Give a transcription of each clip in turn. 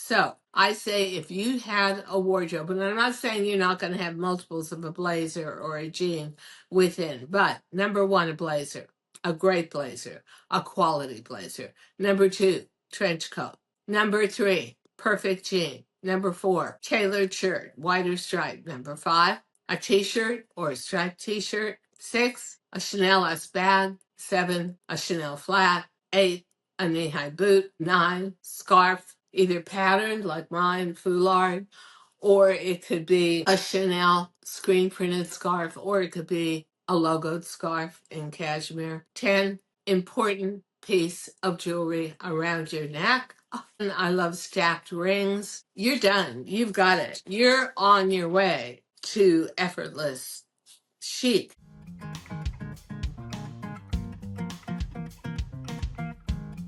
So I say if you had a wardrobe, and I'm not saying you're not going to have multiples of a blazer or a jean within, but number one, a blazer, a great blazer, a quality blazer. Number two, trench coat. Number three, perfect jean. Number four, tailored shirt, white or striped. Number five, a t-shirt or a striped t-shirt. Six, a Chanel S bag. Seven, a Chanel flat. Eight, a knee-high boot. Nine, scarf, either patterned like mine, foulard, or it could be a Chanel screen printed scarf, or it could be a logoed scarf in cashmere. 10, important piece of jewelry around your neck. And I love stacked rings. You're done. You've got it. You're on your way to effortless chic.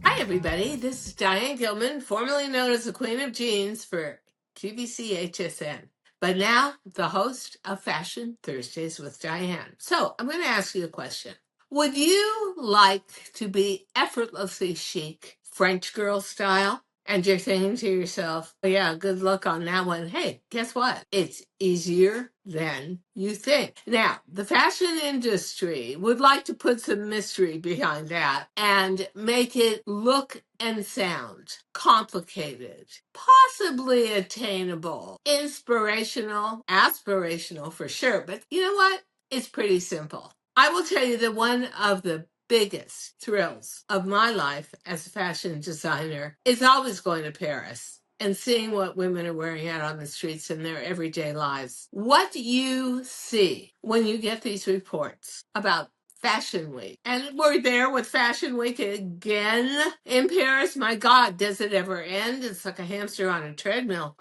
Hi, everybody. This is Diane Gilman, formerly known as the Queen of Jeans for QVC HSN, but now the host of Fashion Thursdays with Diane. So I'm going to ask you a question. Would you like to be effortlessly chic, French girl style? And you're thinking to yourself, oh, yeah, good luck on that one. Hey, guess what? It's easier than you think. Now, the fashion industry would like to put some mystery behind that and make it look and sound complicated, possibly attainable, inspirational, aspirational for sure. But you know what? It's pretty simple. I will tell you that one of the biggest thrills of my life as a fashion designer is always going to Paris and seeing what women are wearing out on the streets in their everyday lives. What you see when you get these reports about Fashion Week, and we're there with Fashion Week again in Paris. My God, does it ever end? It's like a hamster on a treadmill.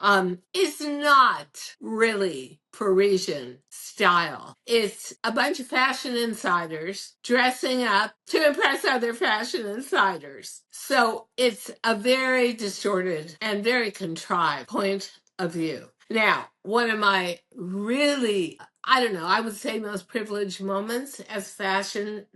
It's not really Parisian style. It's a bunch of fashion insiders dressing up to impress other fashion insiders. So it's a very distorted and very contrived point of view. Now, one of my really, I don't know, I would say most privileged moments as a fashion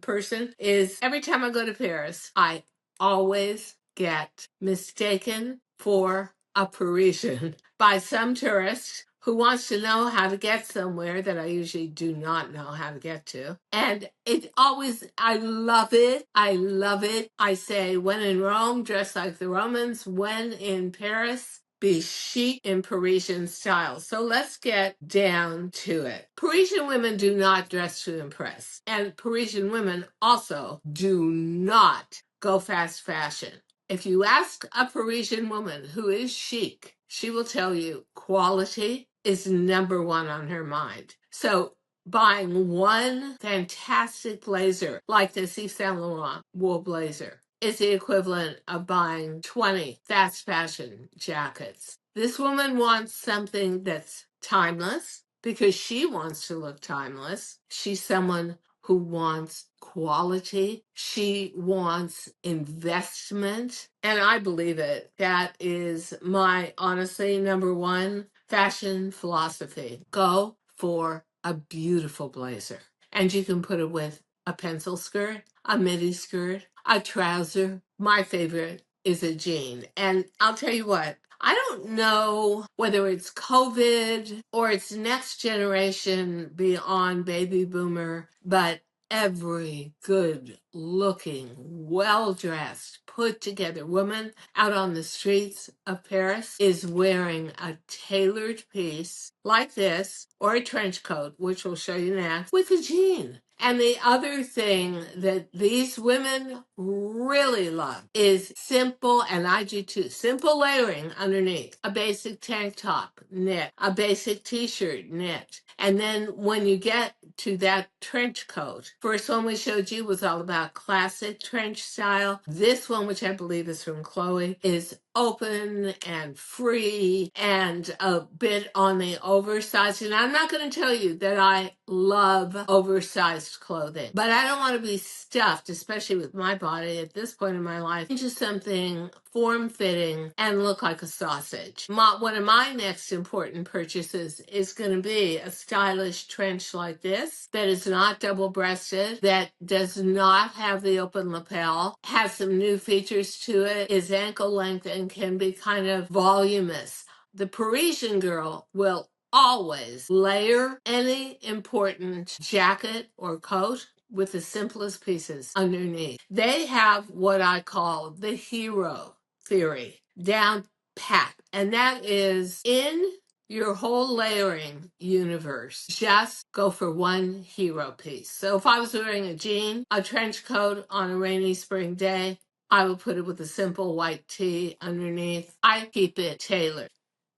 person is every time I go to Paris, I always get mistaken for a Parisian by some tourist who wants to know how to get somewhere that I usually do not know how to get to. And it always, I love it. I love it. I say, when in Rome, dress like the Romans. When in Paris, be chic in Parisian style. So let's get down to it. Parisian women do not dress to impress. And Parisian women also do not go fast fashion. If you ask a Parisian woman who is chic, she will tell you quality is number one on her mind. So buying one fantastic blazer like this Yves Saint Laurent wool blazer is the equivalent of buying 20 fast fashion jackets. This woman wants something that's timeless because she wants to look timeless. She's someone who wants quality. She wants investment. And I believe it. That is my, honestly, number one fashion philosophy. Go for a beautiful blazer. And you can put it with a pencil skirt, a midi skirt, a trouser. My favorite is a jean. And I'll tell you what, I don't know whether it's COVID or it's next generation beyond baby boomer, but every good looking, well dressed, put together woman out on the streets of Paris is wearing a tailored piece like this or a trench coat, which we'll show you next, with a jean. And the other thing that these women really love is simple, and I do too, simple layering underneath. A basic tank top, knit. A basic t-shirt, knit. And then when you get to that trench coat, first one we showed you was all about classic trench style. This one, which I believe is from Chloe, is open and free and a bit on the oversized. And I'm not going to tell you that I love oversized clothing, but I don't want to be stuffed, especially with my body at this point in my life, into something form-fitting, and look like a sausage. One of my next important purchases is going to be a stylish trench like this that is not double-breasted, that does not have the open lapel, has some new features to it, is ankle length, and can be kind of voluminous. The Parisian girl will always layer any important jacket or coat with the simplest pieces underneath. They have what I call the hero theory down pat, and that is in your whole layering universe, just go for one hero piece. So if I was wearing a trench coat on a rainy spring day, I would put it with a simple white tee underneath. I keep it tailored.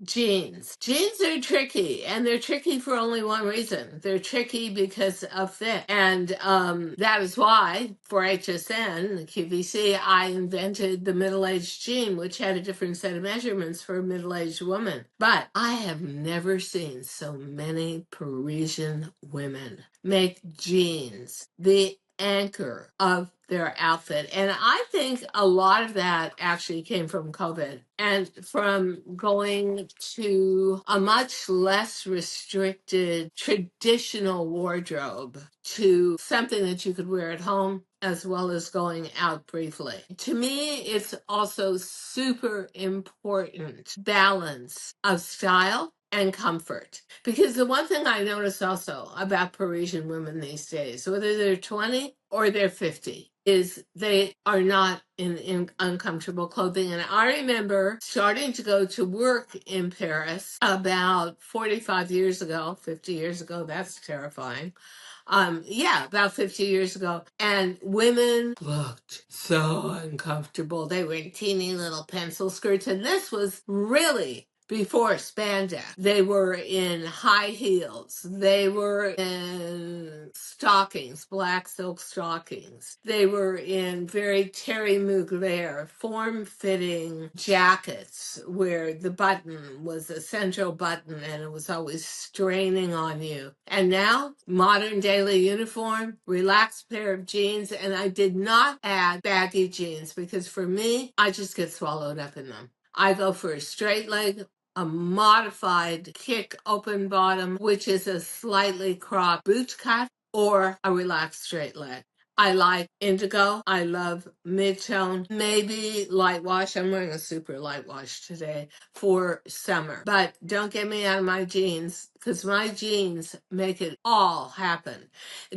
Jeans. Jeans are tricky, and they're tricky for only one reason. They're tricky because of fit. And that is why, for HSN, QVC, I invented the middle-aged jean, which had a different set of measurements for a middle-aged woman. But I have never seen so many Parisian women make jeans the anchor of their outfit. And I think a lot of that actually came from COVID and from going to a much less restricted traditional wardrobe to something that you could wear at home as well as going out briefly. To me, it's also super important balance of style and comfort. Because the one thing I notice also about Parisian women these days, whether they're 20 or they're 50, is they are not in uncomfortable clothing. And I remember starting to go to work in Paris about 45 years ago, 50 years ago. That's terrifying. About 50 years ago. And women looked so uncomfortable. They were in teeny little pencil skirts. And this was really before spandex. They were in high heels. They were in stockings, black silk stockings. They were in very Terry Mugler, form-fitting jackets where the button was a central button and it was always straining on you. And now, modern daily uniform, relaxed pair of jeans, and I did not add baggy jeans because for me, I just get swallowed up in them. I go for a straight leg, a modified kick open bottom, which is a slightly cropped boot cut, or a relaxed straight leg. I like indigo. I love mid-tone, maybe light wash. I'm wearing a super light wash today for summer. But don't get me out of my jeans because my jeans make it all happen.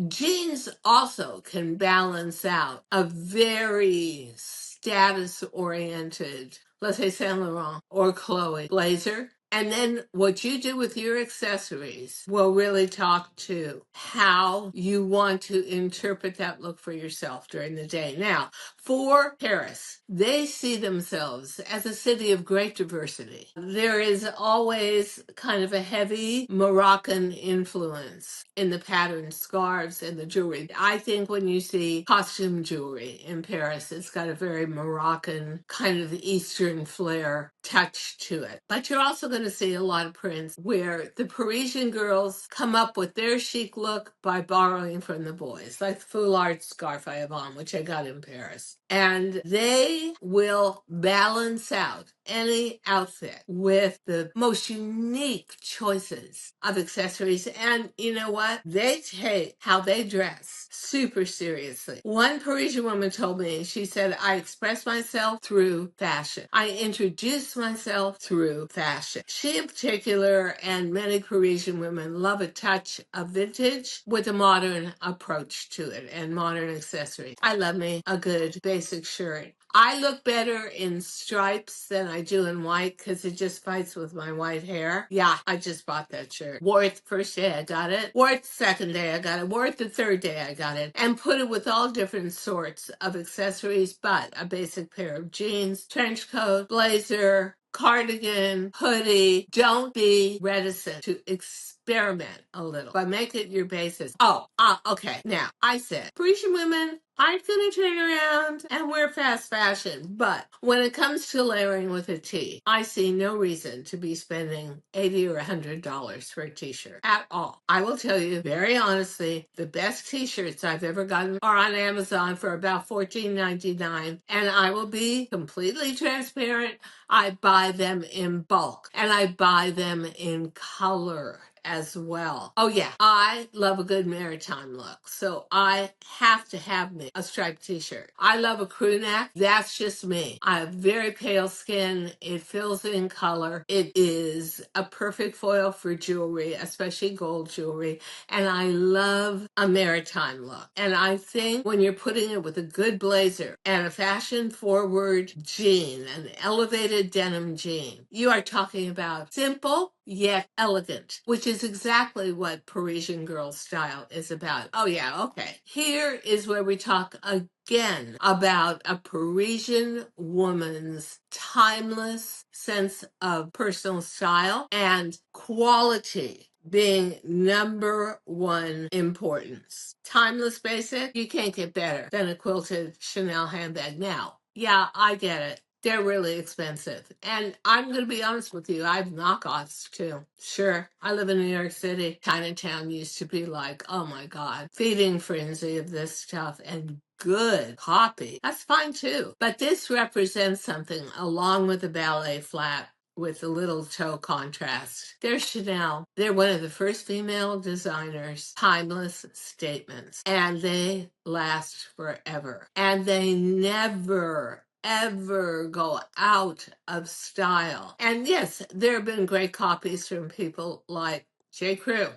Jeans also can balance out a very status-oriented, let's say Saint Laurent or Chloe blazer. And then what you do with your accessories will really talk to how you want to interpret that look for yourself during the day. Now, for Paris, they see themselves as a city of great diversity. There is always kind of a heavy Moroccan influence in the patterned scarves and the jewelry. I think when you see costume jewelry in Paris, it's got a very Moroccan kind of Eastern flair touch to it. But you're also going to see a lot of prints where the Parisian girls come up with their chic look by borrowing from the boys, like the foulard scarf I have on, which I got in Paris. And they will balance out any outfit with the most unique choices of accessories. And you know what? They take how they dress super seriously. One Parisian woman told me, she said, I express myself through fashion. I introduce myself through fashion. She in particular, and many Parisian women, love a touch of vintage with a modern approach to it and modern accessories. I love me a good basic shirt. I look better in stripes than I do in white because it just fights with my white hair. Yeah, I just bought that shirt. Wore it the first day I got it. Wore it the second day I got it. Wore it the third day I got it. And put it with all different sorts of accessories, but a basic pair of jeans, trench coat, blazer, cardigan, hoodie. Don't be reticent to experiment a little, but make it your basis. Okay. Now, I said Parisian women I'm going to turn around and wear fast fashion. But when it comes to layering with a tee, I see no reason to be spending $80 or $100 for a t-shirt at all. I will tell you very honestly, the best t-shirts I've ever gotten are on Amazon for about $14.99. And I will be completely transparent. I buy them in bulk and I buy them in color as well. Oh yeah, I love a good maritime look. So I have to have me a striped t-shirt. I love a crew neck. That's just me. I have very pale skin. It fills in color. It is a perfect foil for jewelry, especially gold jewelry. And I love a maritime look. And I think when you're putting it with a good blazer and a fashion forward jean, an elevated denim jean, you are talking about simple yet elegant, which is exactly what Parisian girl style is about. Oh yeah, okay. Here is where we talk again about a Parisian woman's timeless sense of personal style and quality being number one importance. Timeless basic, you can't get better than a quilted Chanel handbag now. Yeah, I get it. They're really expensive. And I'm going to be honest with you, I have knockoffs too. Sure, I live in New York City. Chinatown used to be like, oh my God, feeding frenzy of this stuff and good copy. That's fine too. But this represents something along with the ballet flat with the little toe contrast. They're Chanel. They're one of the first female designers, timeless statements, and they last forever. And they never, ever go out of style. And yes, there have been great copies from people like J. Crew.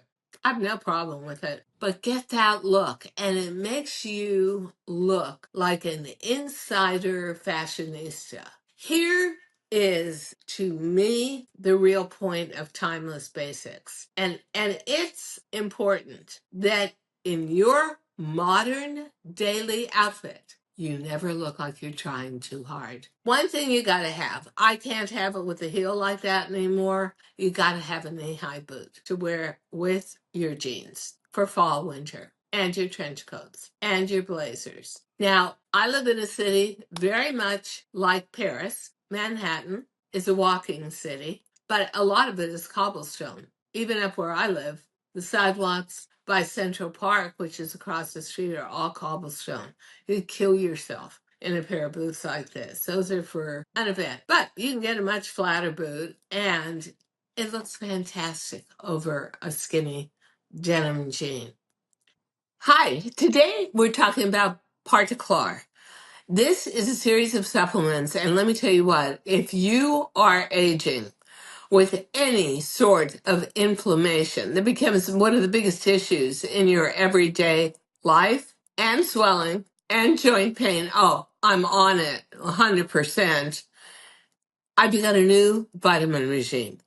I have no problem with it. But get that look, and it makes you look like an insider fashionista. Here is, to me, the real point of timeless basics. And it's important that in your modern daily outfit, you never look like you're trying too hard. One thing you gotta have, I can't have it with a heel like that anymore. You gotta have a knee-high boot to wear with your jeans for fall, winter, and your trench coats and your blazers. Now, I live in a city very much like Paris. Manhattan is a walking city, but a lot of it is cobblestone. Even up where I live, the sidewalks by Central Park, which is across the street, are all cobblestone. You'd kill yourself in a pair of boots like this. Those are for an event, but you can get a much flatter boot and it looks fantastic over a skinny denim jean. Hi, today we're talking about Particlar. This is a series of supplements, and let me tell you what, if you are aging with any sort of inflammation that becomes one of the biggest issues in your everyday life, and swelling and joint pain, oh, I'm on it 100%. I've begun a new vitamin regime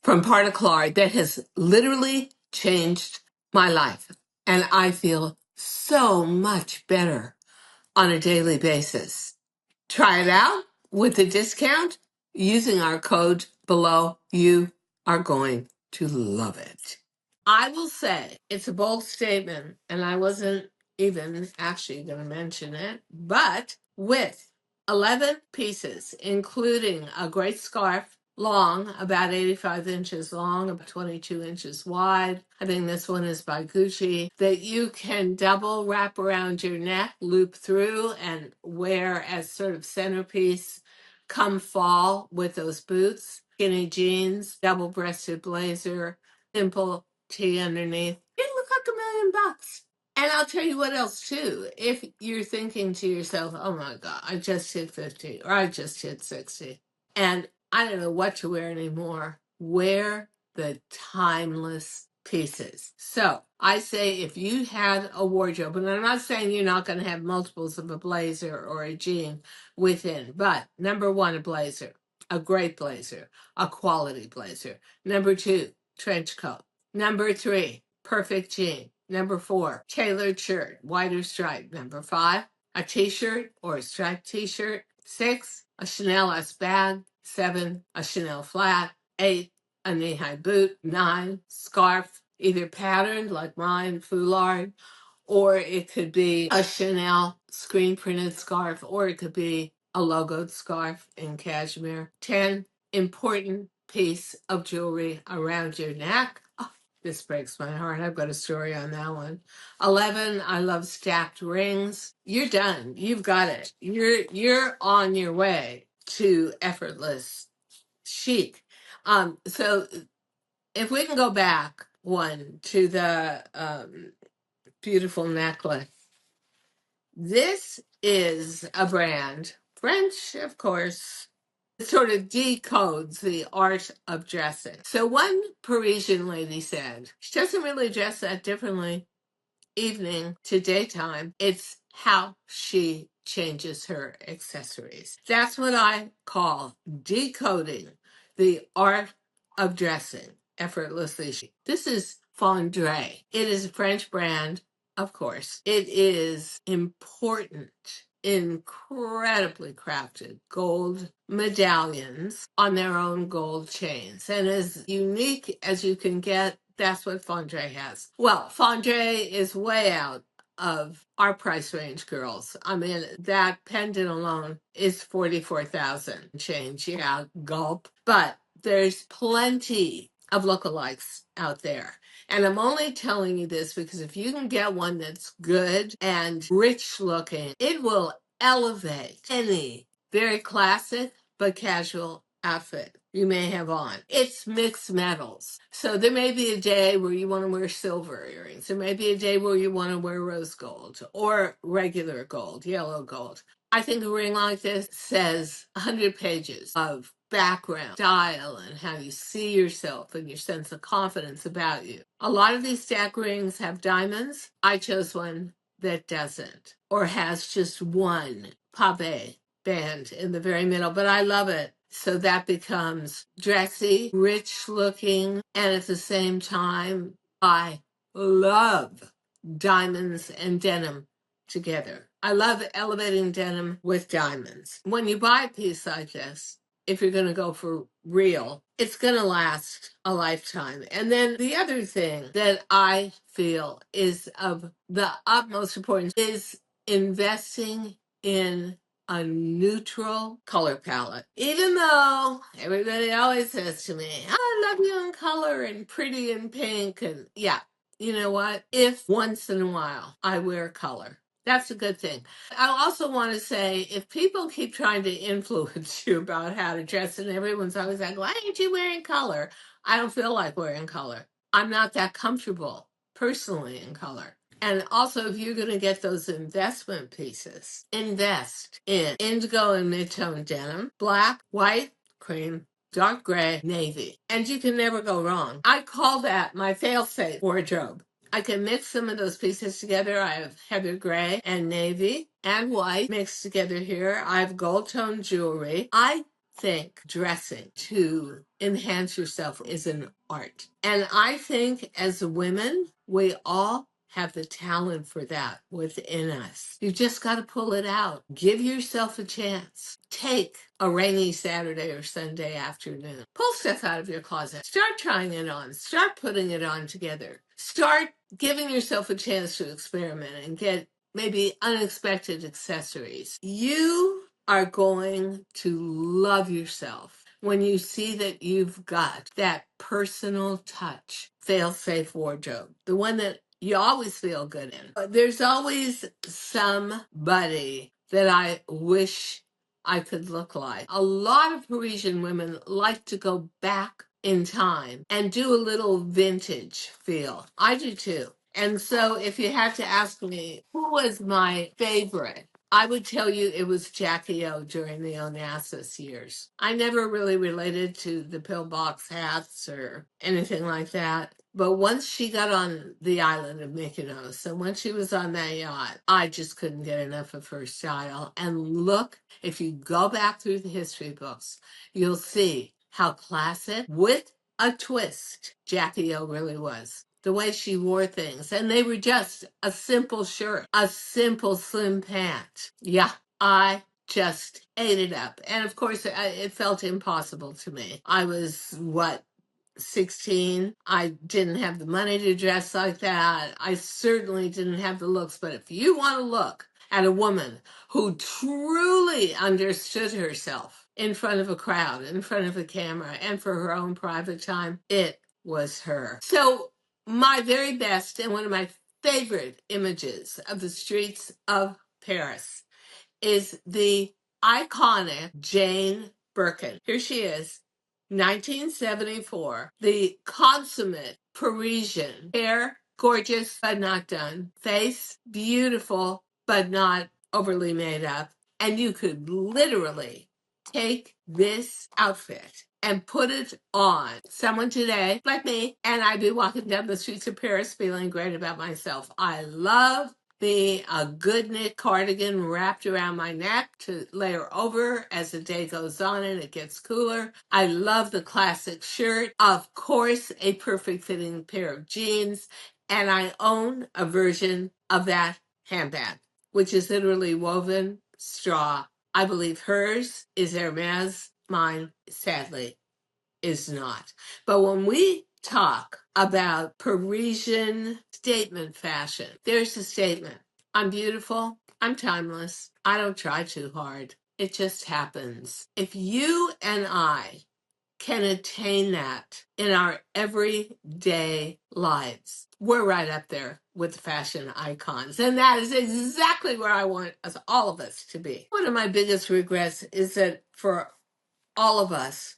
from Particlar that has literally changed my life. And I feel so much better on a daily basis. Try it out with a discount using our code below. You are going to love it. I will say it's a bold statement, and I wasn't even actually going to mention it, but with 11 pieces, including a great scarf, long, about 85 inches long, about 22 inches wide. I think this one is by Gucci, that you can double wrap around your neck, loop through, and wear as sort of centerpiece come fall with those boots, skinny jeans, double-breasted blazer, simple tee underneath. It look like $1,000,000. And I'll tell you what else too. If you're thinking to yourself, oh my God, I just hit 50 or I just hit 60 and I don't know what to wear anymore, wear the timeless pieces. So I say if you had a wardrobe, and I'm not saying you're not going to have multiples of a blazer or a jean within, but number one, a blazer, a great blazer, a quality blazer. Number two, trench coat. Number three, perfect jean. Number four, tailored shirt, white or striped. Number five, a t-shirt or a striped t-shirt. Six, a Chanel S bag. Seven, a Chanel flat. Eight, a knee-high boot. Nine, scarf, either patterned like mine, foulard, or it could be a Chanel screen printed scarf, or it could be a logoed scarf in cashmere. 10, important piece of jewelry around your neck. Oh, this breaks my heart. I've got a story on that one. 11, I love stacked rings. You're done. You've got it. You're on your way to effortless chic. So if we can go back one to the beautiful necklace. This is a brand, French, of course. It sort of decodes the art of dressing. So one Parisian lady said, she doesn't really dress that differently evening to daytime. It's how she changes her accessories. That's what I call decoding the art of dressing effortlessly. This is Fondre. It is a French brand, of course. It is important, incredibly crafted gold medallions on their own gold chains. And as unique as you can get, that's what Fondre has. Well, Fondre is way out of our price range, girls. I mean, that pendant alone is 44,000 change. Yeah, gulp. But there's plenty of lookalikes out there. And I'm only telling you this because if you can get one that's good and rich looking, it will elevate any very classic but casual outfit you may have on. It's mixed metals. So there may be a day where you want to wear silver earrings. There may be a day where you want to wear rose gold or regular gold, yellow gold. I think a ring like this says 100 pages of background, style, and how you see yourself and your sense of confidence about you. A lot of these stack rings have diamonds. I chose one that doesn't or has just one pave band in the very middle, but I love it. So that becomes dressy, rich looking, and at the same time, I love diamonds and denim together. I love elevating denim with diamonds. When you buy a piece like this, if you're going to go for real, it's going to last a lifetime. And then the other thing that I feel is of the utmost importance is investing in a neutral color palette. Even though everybody always says to me, I love you in color and pretty in pink. And yeah, you know what? If once in a while I wear color, that's a good thing. I also want to say if people keep trying to influence you about how to dress, and everyone's always like, why aren't you wearing color? I don't feel like wearing color. I'm not that comfortable personally in color. And also, if you're going to get those investment pieces, invest in indigo and mid-tone denim, black, white, cream, dark gray, navy. And you can never go wrong. I call that my fail-safe wardrobe. I can mix some of those pieces together. I have heather gray and navy and white mixed together here. I have gold tone jewelry. I think dressing to enhance yourself is an art. And I think as women, we all have the talent for that within us. You just got to pull it out. Give yourself a chance. Take a rainy Saturday or Sunday afternoon. Pull stuff out of your closet. Start trying it on. Start putting it on together. Start giving yourself a chance to experiment and get maybe unexpected accessories. You are going to love yourself when you see that you've got that personal touch, fail-safe wardrobe, the one that you always feel good in. There's always somebody that I wish I could look like. A lot of Parisian women like to go back in time and do a little vintage feel. I do too. And so if you had to ask me who was my favorite, I would tell you it was Jackie O during the Onassis years. I never really related to the pillbox hats or anything like that. But once she got on the island of Mykonos and when she was on that yacht, I just couldn't get enough of her style. And look, if you go back through the history books, you'll see how classic with a twist Jackie O really was. The way she wore things. And they were just a simple shirt, a simple slim pant. Yeah, I just ate it up. And of course, it felt impossible to me. I was, 16. I didn't have the money to dress like that. I certainly didn't have the looks. But if you want to look at a woman who truly understood herself in front of a crowd, in front of a camera, and for her own private time, it was her. So my very best and one of my favorite images of the streets of Paris is the iconic Jane Birkin. Here she is, 1974, the consummate Parisian. Hair, gorgeous but not done. Face, beautiful but not overly made up. And you could literally take this outfit and put it on someone today, like me, and I'd be walking down the streets of Paris feeling great about myself. I love me a good knit cardigan wrapped around my neck to layer over as the day goes on and it gets cooler. I love the classic shirt. Of course, a perfect fitting pair of jeans. And I own a version of that handbag, which is literally woven straw. I believe hers is Hermes. Mine, sadly, is not. But when we talk about Parisian statement fashion, there's a statement. I'm beautiful. I'm timeless. I don't try too hard. It just happens. If you and I can attain that in our everyday lives, we're right up there with fashion icons. And that is exactly where I want us, all of us, to be. One of my biggest regrets is that for all of us,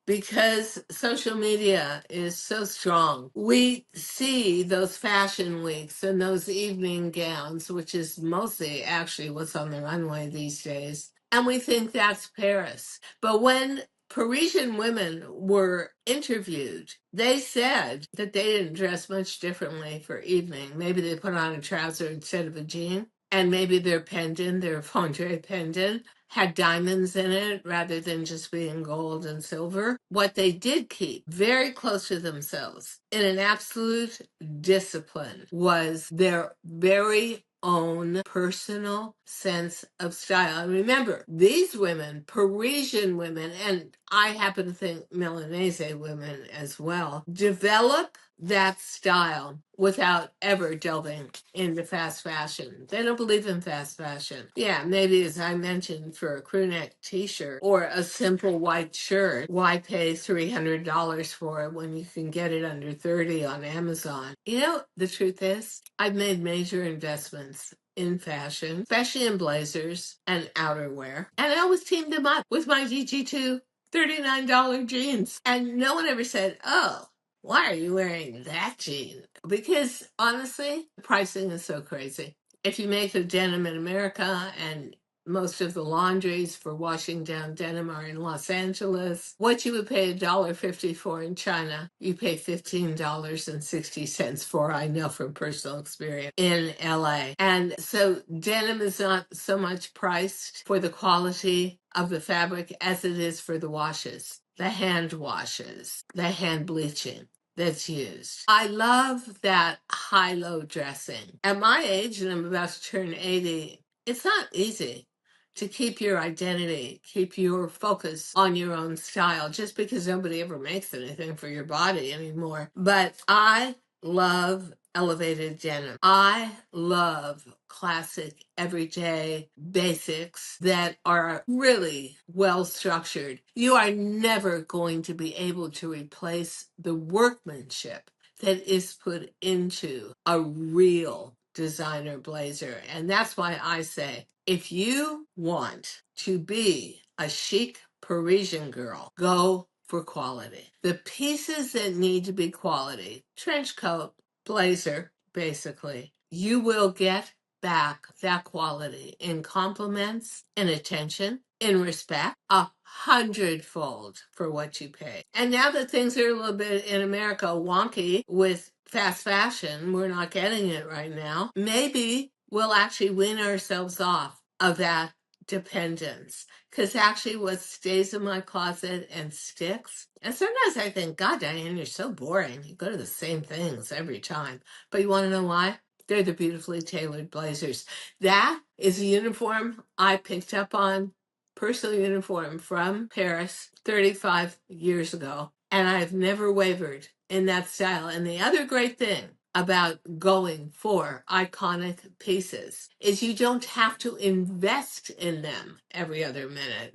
because social media is so strong, we see those fashion weeks and those evening gowns, which is mostly actually what's on the runway these days, and we think that's Paris. But when Parisian women were interviewed, they said that they didn't dress much differently for evening. Maybe they put on a trouser instead of a jean, and maybe their pendant, their fondue pendant, had diamonds in it rather than just being gold and silver. What they did keep very close to themselves in an absolute discipline was their very own personal sense of style. And remember, these women, Parisian women, and I happen to think Milanese women as well, develop that style without ever delving into fast fashion. They don't believe in fast fashion. Yeah, maybe as I mentioned, for a crew neck t-shirt or a simple white shirt, why pay $300 for it when you can get it under 30 on Amazon? You know, the truth is, I've made major investments in fashion, especially in blazers and outerwear. And I always teamed them up with my GG2 $39 jeans. And no one ever said, oh, why are you wearing that jean? Because honestly, the pricing is so crazy. If you make a denim in America and most of the laundries for washing down denim are in Los Angeles, what you would pay $1.50 for in China, you pay $15.60 for, I know from personal experience, in LA. And so denim is not so much priced for the quality of the fabric as it is for the washes, the hand washes, the hand bleaching that's used. I love that high-low dressing. At my age, and I'm about to turn 80, it's not easy to keep your identity, keep your focus on your own style, just because nobody ever makes anything for your body anymore. But I love elevated denim. I love classic, everyday basics that are really well structured. You are never going to be able to replace the workmanship that is put into a real designer blazer. And that's why I say, if you want to be a chic Parisian girl, go for quality. The pieces that need to be quality, trench coat, blazer, basically, you will get back that quality in compliments, in attention, in respect, 100-fold for what you pay. And now that things are a little bit in America wonky with fast fashion, we're not getting it right now, maybe we'll actually wean ourselves off of that dependence. Because actually what stays in my closet and sticks, and sometimes I think, God, Diane, you're so boring. You go to the same things every time. But you want to know why? They're the beautifully tailored blazers. That is a uniform I picked up on, personal uniform from Paris 35 years ago. And I've never wavered in that style. And the other great thing about going for iconic pieces is you don't have to invest in them every other minute.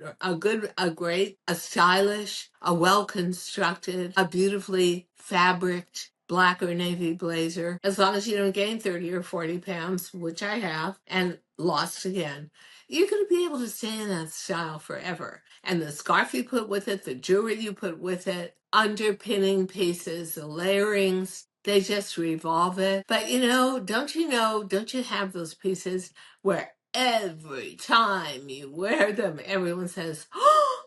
A stylish, a well-constructed, a beautifully fabriced black or navy blazer, as long as you don't gain 30 or 40 pounds, which I have, and lost again, you're going to be able to stay in that style forever. And the scarf you put with it, the jewelry you put with it, underpinning pieces, the layerings, they just revolve it. But don't don't you have those pieces where every time you wear them, everyone says, "Oh,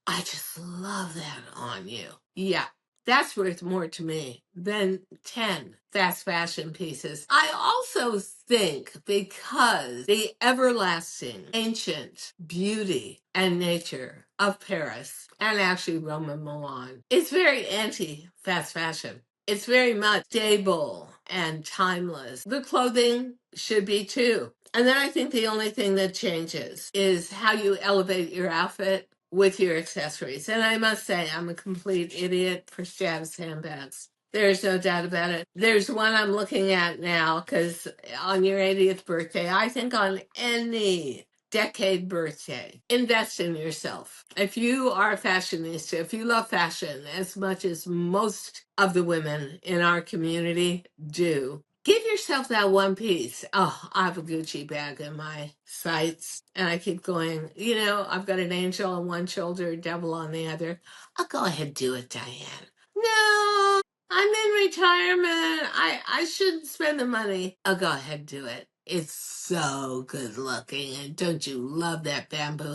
I just love that on you." Yeah, that's worth more to me than 10 fast fashion pieces. I also think because the everlasting, ancient beauty and nature of Paris and actually Rome and Milan is very anti fast fashion. It's very much stable and timeless. The clothing should be too. And then I think the only thing that changes is how you elevate your outfit with your accessories. And I must say, I'm a complete idiot for status handbags. There's no doubt about it. There's one I'm looking at now because on your 80th birthday, I think on any decade birthday, invest in yourself. If you are a fashionista, if you love fashion as much as most of the women in our community do, give yourself that one piece. Oh, I have a Gucci bag in my sights, and I keep going, I've got an angel on one shoulder, a devil on the other. I'll go ahead, do it, Diane. No, I'm in retirement. I shouldn't spend the money. I'll go ahead, do it. It's so good looking. And don't you love that bamboo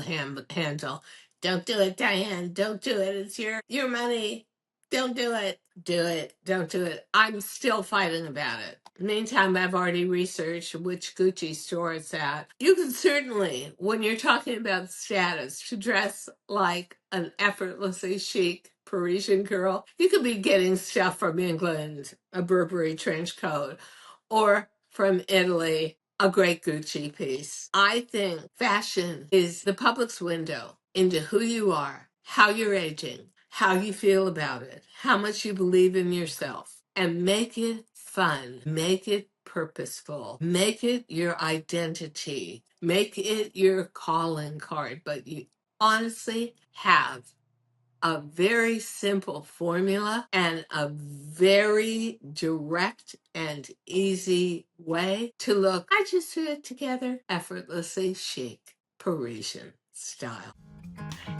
handle? Don't do it, Diane. Don't do it. It's your money. Don't do it. Do it. Don't do it. I'm still fighting about it. Meantime, I've already researched which Gucci store it's at. You can certainly, when you're talking about status, to dress like an effortlessly chic Parisian girl, you could be getting stuff from England, a Burberry trench coat, or from Italy, a great Gucci piece. I think fashion is the public's window into who you are, how you're aging, how you feel about it, how much you believe in yourself, and make it fun, make it purposeful, make it your identity, make it your calling card. But you honestly have a very simple formula and a very direct and easy way to look. I just threw it together, effortlessly chic, Parisian style.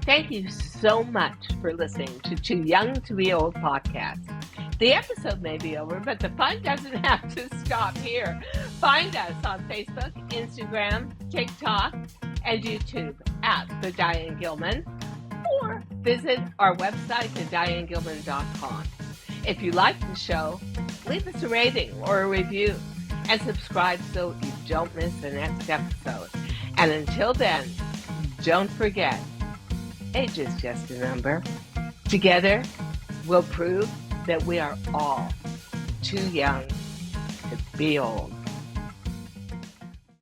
Thank you so much for listening to Too Young to Be Old podcast. The episode may be over, but the fun doesn't have to stop here. Find us on Facebook, Instagram, TikTok, and YouTube at The Diane Gilman, or visit our website at dianegilman.com. If you like the show, leave us a rating or a review and subscribe so you don't miss the next episode. And until then, don't forget, age is just a number. Together, we'll prove that we are all too young to be old.